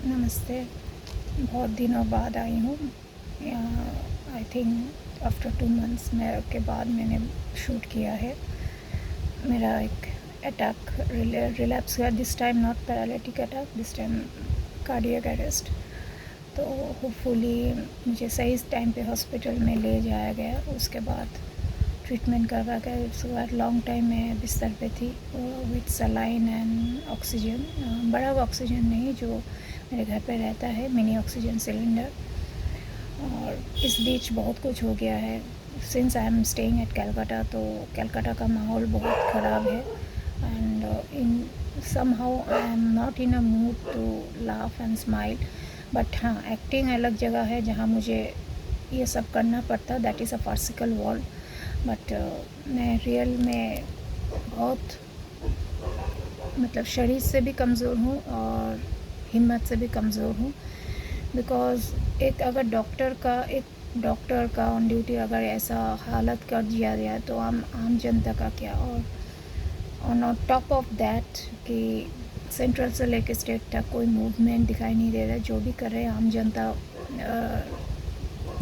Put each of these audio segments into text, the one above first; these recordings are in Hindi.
नमस्ते। बहुत दिनों बाद आई हूँ। आई थिंक आफ्टर 2 मंथ्स के बाद मैंने शूट किया है। मेरा एक अटैक रिलैप्स हुआ, this time not paralytic attack, this time cardiac arrest. तो होपफुली मुझे सही टाइम पे हॉस्पिटल में ले जाया गया। उसके बाद ट्रीटमेंट करवा कर उसके बाद लॉन्ग टाइम मैं बिस्तर पे थी विथ सलाइन एंड ऑक्सीजन। बड़ा ऑक्सीजन नहीं, जो मेरे घर पे रहता है, मिनी ऑक्सीजन सिलेंडर। और इस बीच बहुत कुछ हो गया है। Since I am staying at Calcutta, तो कैलकाटा का माहौल बहुत ख़राब है and in somehow I am not in a mood to laugh and smile. But हाँ, एक्टिंग अलग जगह है जहाँ मुझे ये सब करना पड़ता, that is a farcical world. But मैं रियल में बहुत मतलब शरीर से भी कमज़ोर हूँ और हिम्मत से भी कमज़ोर हूँ। बिकॉज़ एक डॉक्टर का ऑन ड्यूटी अगर ऐसा हालत कर दिया गया तो आम जनता का क्या। और ऑन टॉप ऑफ दैट कि सेंट्रल से लेकर स्टेट तक कोई मूवमेंट दिखाई नहीं दे रहा है। जो भी कर रहे हैं आम जनता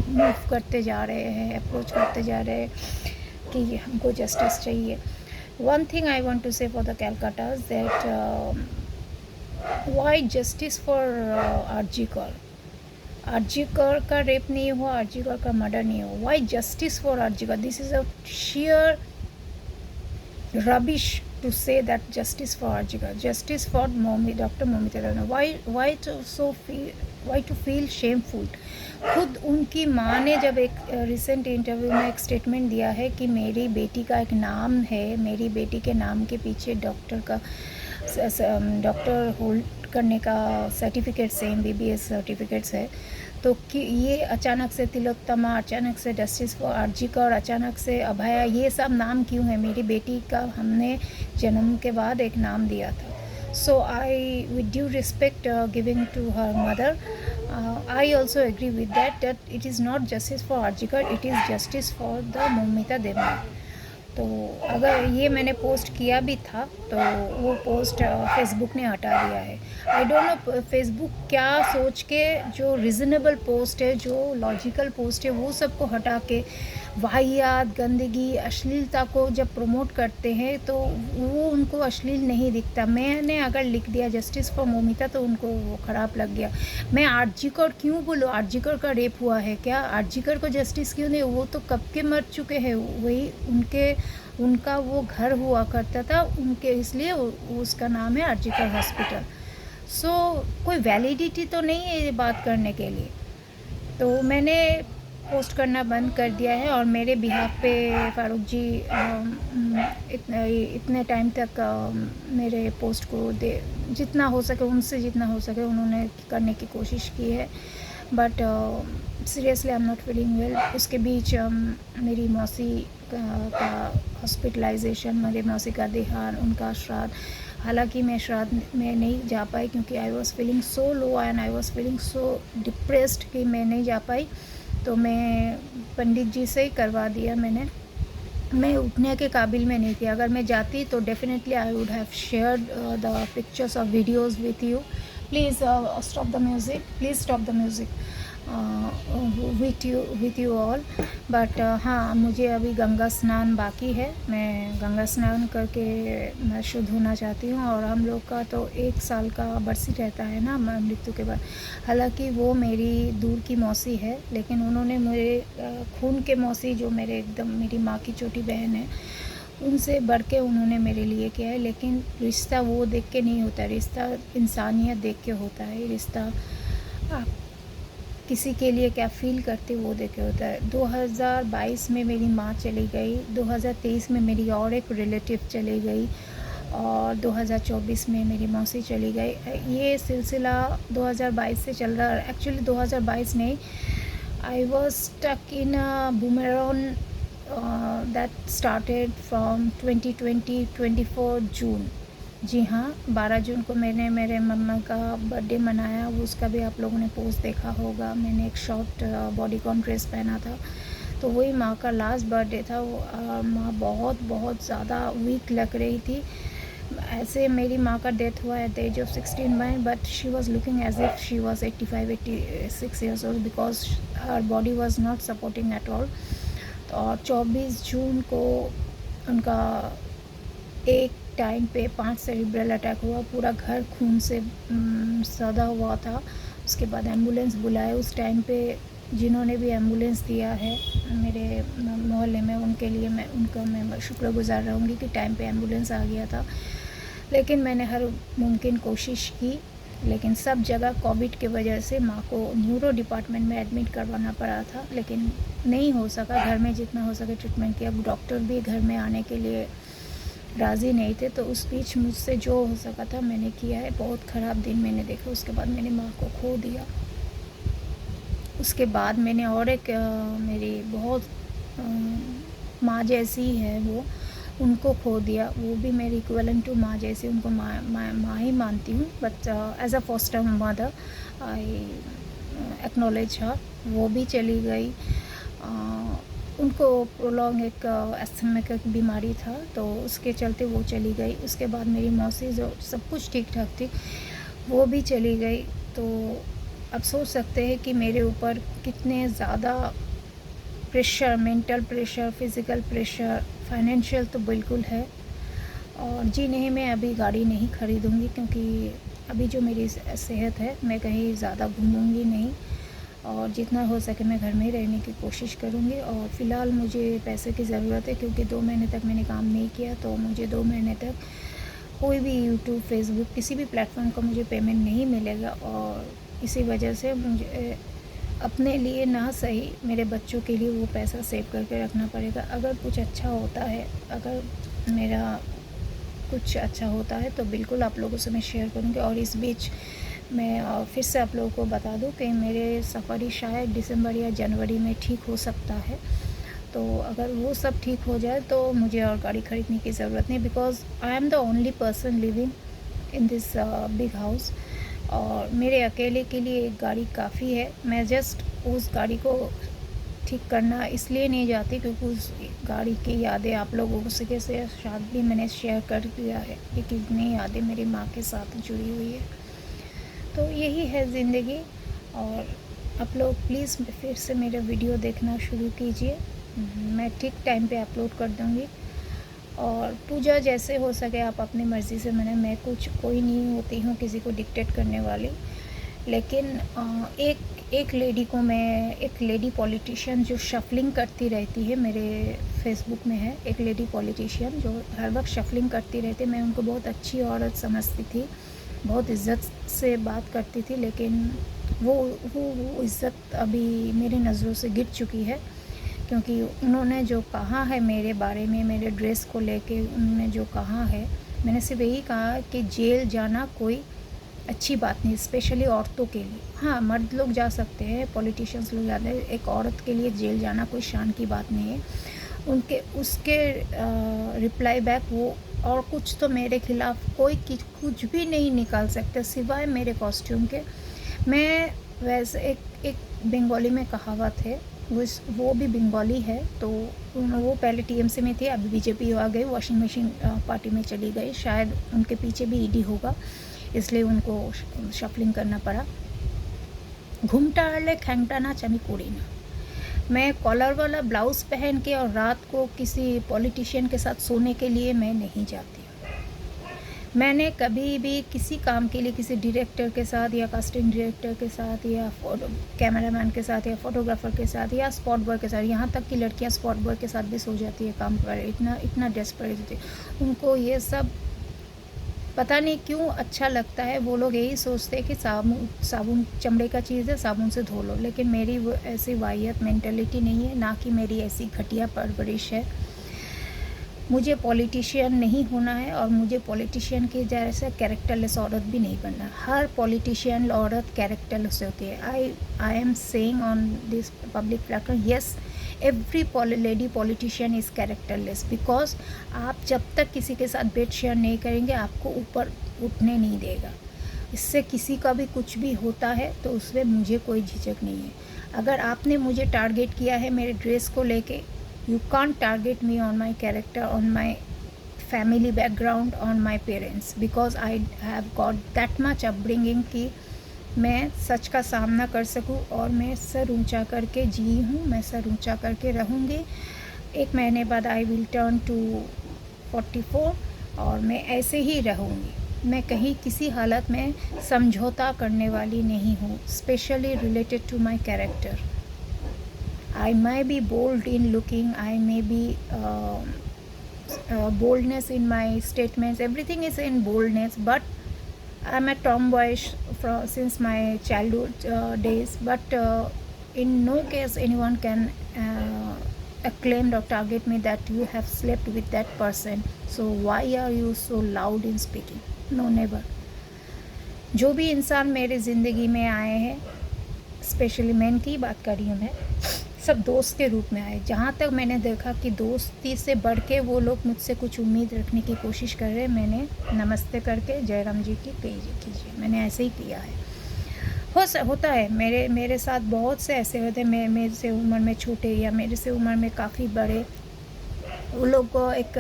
मूव करते जा रहे हैं, अप्रोच करते जा रहे हैं कि हमको जस्टिस चाहिए। One thing I want to say for the Calcutta that why justice for RG Kar का रेप नहीं हुआ, आरजी कर का मर्डर नहीं हुआ, वाई जस्टिस फॉर आरजी कर? This is a sheer rubbish to say that justice for Arjika, justice for Dr. Momita Rana. Why to feel shameful? खुद उनकी माँ ने जब एक रिसेंट इंटरव्यू में एक स्टेटमेंट दिया है कि मेरी बेटी का एक नाम है, मेरी बेटी के नाम के पीछे डॉक्टर होल्ड करने का सर्टिफिकेट्स है, MBBS सर्टिफिकेट्स है। तो कि ये अचानक से तिलोत्तमा, अचानक से जस्टिस फॉर आरजीकर और अचानक से अभया, ये सब नाम क्यों है? मेरी बेटी का हमने जन्म के बाद एक नाम दिया था। So I with due respect giving to her mother, I also agree with that it is not justice for RG Kar, it is justice for the Moumita Debnath. तो अगर ये मैंने पोस्ट किया भी था तो वो पोस्ट फेसबुक ने हटा दिया है। आई डोंट नो फेसबुक क्या सोच के, जो रीज़नेबल पोस्ट है, जो लॉजिकल पोस्ट है, वो सबको हटा के वाहियात, गंदगी, अश्लीलता को जब प्रमोट करते हैं तो वो उनको अश्लील नहीं दिखता। मैंने अगर लिख दिया जस्टिस फॉर मौमिता तो उनको वो ख़राब लग गया। मैं आरजीकर क्यों बोलूँ? आरजीकर का रेप हुआ है क्या? आरजीकर को जस्टिस क्यों नहीं? वो तो कब के मर चुके हैं। वही उनका वो घर हुआ करता था उनके, इसलिए उसका नाम है आरजीकर हॉस्पिटल। सो कोई वैलिडिटी तो नहीं है ये बात करने के लिए। तो मैंने पोस्ट करना बंद कर दिया है और मेरे बिहाफ पे फारूक जी इतने टाइम तक मेरे पोस्ट को जितना हो सके, उनसे जितना हो सके उन्होंने करने की कोशिश की है। But seriously I am not feeling well. उसके बीच मेरी मौसी का हॉस्पिटलाइजेशन, मेरी मौसी का देहांत, उनका श्राद्ध। हालांकि मैं श्राद्ध में नहीं जा पाई क्योंकि I was feeling so low and I was feeling so depressed कि मैं नहीं जा पाई। तो मैं पंडित जी से ही करवा दिया मैंने। मैं उठने के काबिल में नहीं थी। अगर मैं जाती तो definitely I would have shared the pictures और videos with you. Please stop the music, please stop the music with you all. But हाँ, मुझे अभी गंगा स्नान बाकी है। मैं गंगा स्नान करके मैं शुद्ध होना चाहती हूँ। और हम लोग का तो 1 साल का बरसी रहता है ना मृत्यु के बाद। हालांकि वो मेरी दूर की मौसी है, लेकिन उन्होंने मेरे खून के मौसी, जो मेरे एकदम मेरी माँ की छोटी बहन है, उनसे बढ़ के उन्होंने मेरे लिए किया है। लेकिन रिश्ता वो देख के नहीं होता, रिश्ता इंसानियत देख के होता है। रिश्ता आप किसी के लिए क्या फ़ील करते वो देख के होता है। 2022 में मेरी माँ चली गई, 2023 में मेरी और एक रिलेटिव चली गई और 2024 में मेरी मौसी चली गई। ये सिलसिला 2022 से चल रहा है। एक्चुअली 2022 नहीं, I was stuck in a boomerang that started from 24 June. जी हाँ, 12 जून को मैंने मेरे मम्मा का बर्थडे मनाया। वो उसका भी आप लोगों ने पोस्ट देखा होगा। मैंने एक शॉर्ट बॉडीकॉन ड्रेस पहना था। तो वही माँ का लास्ट बर्थडे था। वो माँ बहुत बहुत ज़्यादा वीक लग रही थी। ऐसे मेरी माँ का डेथ हुआ एट द एज ऑफ 16 में, but she was looking as if she was 85-86 years old because her body was not supporting at all. और 24 जून को उनका एक टाइम पे 5 सेरिब्रल अटैक हुआ, पूरा घर खून से सदा हुआ था। उसके बाद एम्बुलेंस बुलाए। उस टाइम पे जिन्होंने भी एम्बुलेंस दिया है मेरे मोहल्ले में, उनके लिए मैं शुक्रगुजार रहूँगी कि टाइम पे एम्बुलेंस आ गया था। लेकिन मैंने हर मुमकिन कोशिश की, लेकिन सब जगह कोविड की वजह से माँ को न्यूरो डिपार्टमेंट में एडमिट करवाना पड़ा था, लेकिन नहीं हो सका। घर में जितना हो सके ट्रीटमेंट किया। डॉक्टर भी घर में आने के लिए राज़ी नहीं थे, तो उस बीच मुझसे जो हो सका था मैंने किया है। बहुत ख़राब दिन मैंने देखा। उसके बाद मैंने माँ को खो दिया। उसके बाद मैंने और एक मेरी बहुत माँ जैसी है वो, उनको खो दिया। वो भी मेरी इक्विवेलेंट टू माँ जैसी, उनको माँ ही मानती हूँ, but as a foster mother I acknowledge her. वो भी चली गई। उनको प्रोलॉन्ग एक अस्थमा की बीमारी था, तो उसके चलते वो चली गई। उसके बाद मेरी मौसी जो सब कुछ ठीक ठाक थी, वो भी चली गई। तो अब सोच सकते हैं कि मेरे ऊपर कितने ज़्यादा pressure, mental pressure, physical pressure, financial तो बिल्कुल है। और जी नहीं, मैं अभी गाड़ी नहीं ख़रीदूँगी क्योंकि अभी जो मेरी सेहत है, मैं कहीं ज़्यादा घूमूँगी नहीं, और जितना हो सके मैं घर में ही रहने की कोशिश करूँगी। और फ़िलहाल मुझे पैसे की ज़रूरत है क्योंकि 2 महीने तक मैंने काम नहीं किया, तो मुझे 2 महीने तक कोई भी यूट्यूब, फेसबुक, किसी भी प्लेटफॉर्म का मुझे पेमेंट नहीं मिलेगा। और इसी वजह से मुझे अपने लिए ना सही, मेरे बच्चों के लिए वो पैसा सेव करके रखना पड़ेगा। अगर कुछ अच्छा होता है, अगर मेरा कुछ अच्छा होता है तो बिल्कुल आप लोगों से मैं शेयर करूँगी। और इस बीच मैं फिर से आप लोगों को बता दूँ कि मेरे सफ़ारी शायद दिसंबर या जनवरी में ठीक हो सकता है। तो अगर वो सब ठीक हो जाए तो मुझे और गाड़ी ख़रीदने की ज़रूरत नहीं, because I am the only person living in this big house. और मेरे अकेले के लिए एक गाड़ी काफ़ी है। मैं जस्ट उस गाड़ी को ठीक करना इसलिए नहीं जाती क्योंकि उस गाड़ी की यादें आप लोगों के साथ भी मैंने शेयर कर दिया है कि कितनी यादें मेरी माँ के साथ जुड़ी हुई है। तो यही है ज़िंदगी। और आप लोग प्लीज़ फिर से मेरा वीडियो देखना शुरू कीजिए। मैं ठीक टाइम पे अपलोड कर दूँगी। और पूजा जैसे हो सके आप अपनी मर्ज़ी से मनाएं। मैं कोई नहीं होती हूँ किसी को डिक्टेट करने वाली। लेकिन एक लेडी को मैं, एक लेडी पॉलिटिशियन जो शफलिंग करती रहती है, मेरे फेसबुक में है एक लेडी पॉलिटिशियन जो हर वक्त शफलिंग करती रहती है। मैं उनको बहुत अच्छी औरत समझती थी, बहुत इज़्ज़त से बात करती थी, लेकिन वो इज़्ज़त अभी मेरी नज़रों से गिर चुकी है क्योंकि उन्होंने जो कहा है मेरे बारे में, मेरे ड्रेस को लेके उन्होंने जो कहा है, मैंने सिर्फ यही कहा कि जेल जाना कोई अच्छी बात नहीं, स्पेशली औरतों के लिए। हाँ, मर्द लोग जा सकते हैं, पॉलिटिशियंस लोग जाते हैं, एक औरत के लिए जेल जाना कोई शान की बात नहीं है। उसके रिप्लाई बैक वो, और कुछ तो मेरे ख़िलाफ़ कोई कुछ भी नहीं निकाल सकते सिवाय मेरे कॉस्ट्यूम के। मैं वैसे एक बंगाली में कहावत है, वो भी बंगाली है, तो वो पहले टीएमसी में थी, अभी बीजेपी आ गई, वॉशिंग मशीन पार्टी में चली गई। शायद उनके पीछे भी ईडी होगा, इसलिए उनको शफलिंग करना पड़ा। घूमटा आले खैंगटा नाच आमी करी ना। मैं कॉलर वाला ब्लाउज़ पहन के और रात को किसी पॉलिटिशियन के साथ सोने के लिए मैं नहीं जाती। मैंने कभी भी किसी काम के लिए किसी डायरेक्टर के साथ या कास्टिंग डायरेक्टर के साथ या कैमरामैन के साथ या फोटोग्राफर के साथ या स्पॉट बॉय के साथ, यहाँ तक कि लड़कियाँ स्पॉट बॉय के साथ भी सो जाती है काम पर, इतना डेस्परेट होती है उनको। ये सब पता नहीं क्यों अच्छा लगता है। वो लोग यही सोचते हैं कि साबुन चमड़े का चीज़ है, साबुन से धो लो। लेकिन मेरी वो ऐसी वाहियत मेंटालिटी नहीं है, ना कि मेरी ऐसी घटिया परवरिश है। मुझे पॉलिटिशियन नहीं होना है और मुझे पॉलिटिशियन की जैसे कैरेक्टरलेस औरत भी नहीं बनना। हर पॉलिटिशियन औरत कैरेक्टरलेस होती है। I am saying on this public platform, yes, every lady politician is characterless, because आप जब तक किसी के साथ बेड शेयर नहीं करेंगे आपको ऊपर उठने नहीं देगा। इससे किसी का भी कुछ भी होता है तो उसमें मुझे कोई झिझक नहीं है। अगर आपने मुझे टारगेट किया है मेरे ड्रेस को लेके, you can't target me on my character, on my family background on my parents, because I have got that much upbringing कि मैं सच का सामना कर सकूं और मैं सर ऊंचा करके जी हूँ, मैं सर ऊंचा करके रहूँगी। 1 महीने बाद आई विल टर्न टू 44 और मैं ऐसे ही रहूँगी। मैं कहीं किसी हालत में समझौता करने वाली नहीं हूँ, specially related to my character. I may be bold in looking, I may be boldness in my statements, everything is in boldness, but I'm a tomboyish since my childhood days, but in no case anyone can acclaim or target me that you have slept with that person, so why are you so loud in speaking? No, never. जो भी इंसान मेरे ज़िंदगी में आए हैं, स्पेशली मैन की बात कर रही हूँ मैं, सब दोस्त के रूप में आए। जहाँ तक मैंने देखा कि दोस्ती से बढ़ के वो लोग मुझसे कुछ उम्मीद रखने की कोशिश कर रहे हैं, मैंने नमस्ते करके जयराम जी की कीजिए, मैंने ऐसे ही किया है। होता है, मेरे साथ बहुत से ऐसे होते हैं मेरे से उम्र में छोटे या मेरे से उम्र में काफ़ी बड़े, वो लोग को एक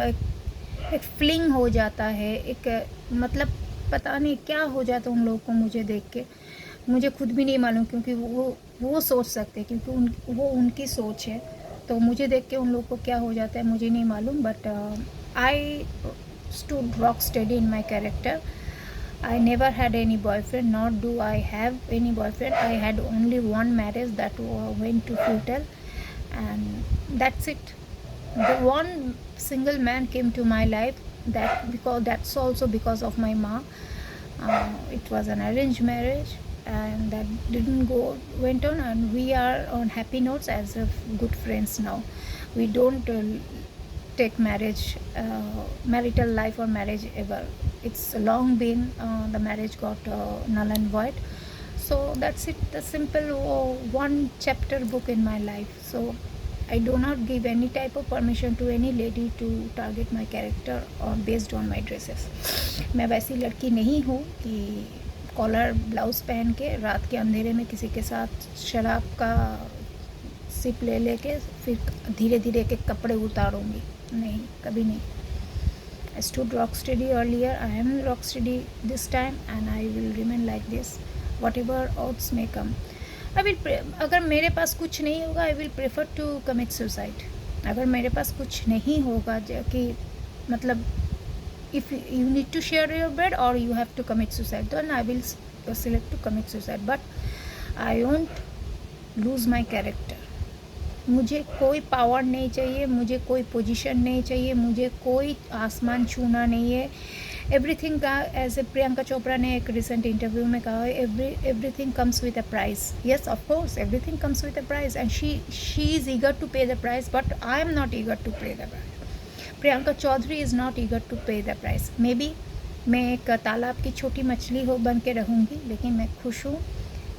फीलिंग हो जाता है, एक मतलब पता नहीं क्या हो जाता है उन लोगों को मुझे देख के, मुझे खुद भी नहीं मालूम, क्योंकि वो सोच सकते हैं, क्योंकि वो उनकी सोच है, तो मुझे देख के उन लोगों को क्या हो जाता है मुझे नहीं मालूम। But I stood rock steady in my character. I never had any boyfriend, nor do I have any boyfriend. I had only one marriage that went to futile, and that's it. The one single man came to my life, that's also because of my mom. It was an arranged marriage, and that went on, and we are on happy notes as good friends now. We don't take marital life or marriage ever. It's long been the marriage got null and void. So that's it, the simple one chapter book in my life. So I do not give any type of permission to any lady to target my character or based on my dresses. मैं वैसी लड़की नहीं हूँ कि कॉलर ब्लाउज़ पहन के रात के अंधेरे में किसी के साथ शराब का सिप लेके फिर धीरे धीरे के कपड़े उतारूँगी, नहीं, कभी नहीं। I stood rock steady earlier, I am rock steady this time, and I will remain like this, whatever odds may come. अगर मेरे पास कुछ नहीं होगा, I will prefer to commit suicide. अगर मेरे पास कुछ नहीं होगा, कि मतलब if you need to share your bed और you have to commit suicide, then I will select to commit suicide, but I won't lose my character. मुझे कोई पावर नहीं चाहिए, मुझे कोई पोजीशन नहीं चाहिए, मुझे कोई आसमान छूना नहीं है। एवरीथिंग का, एज ए प्रियंका चोपड़ा ने एक रिसेंट इंटरव्यू में कहा है, everything comes with a price. Yes, of course everything comes with a price, and she is eager to pay the price, but I am not eager to pay the price. Priyanka Chaudhary is not eager to pay the price. Maybe मैं एक तालाब की छोटी मछली बन के रहूँगी, लेकिन मैं खुश हूँ,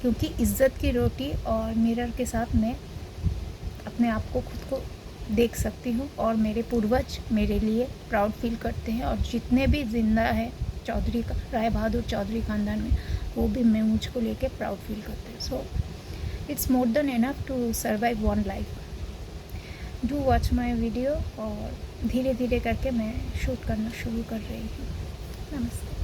क्योंकि इज़्ज़त की रोटी और मिरर के साथ मैं अपने आप को खुद को देख सकती हूँ, और मेरे पूर्वज मेरे लिए प्राउड फील करते हैं, और जितने भी जिंदा हैं चौधरी का, राय बहादुर चौधरी ख़ानदान में, वो भी मैं मुझको लेके प्राउड फील करते हैं। So it's more than enough to survive one life. Do watch my video, और धीरे धीरे करके मैं शूट करना शुरू कर रही हूँ। नमस्ते।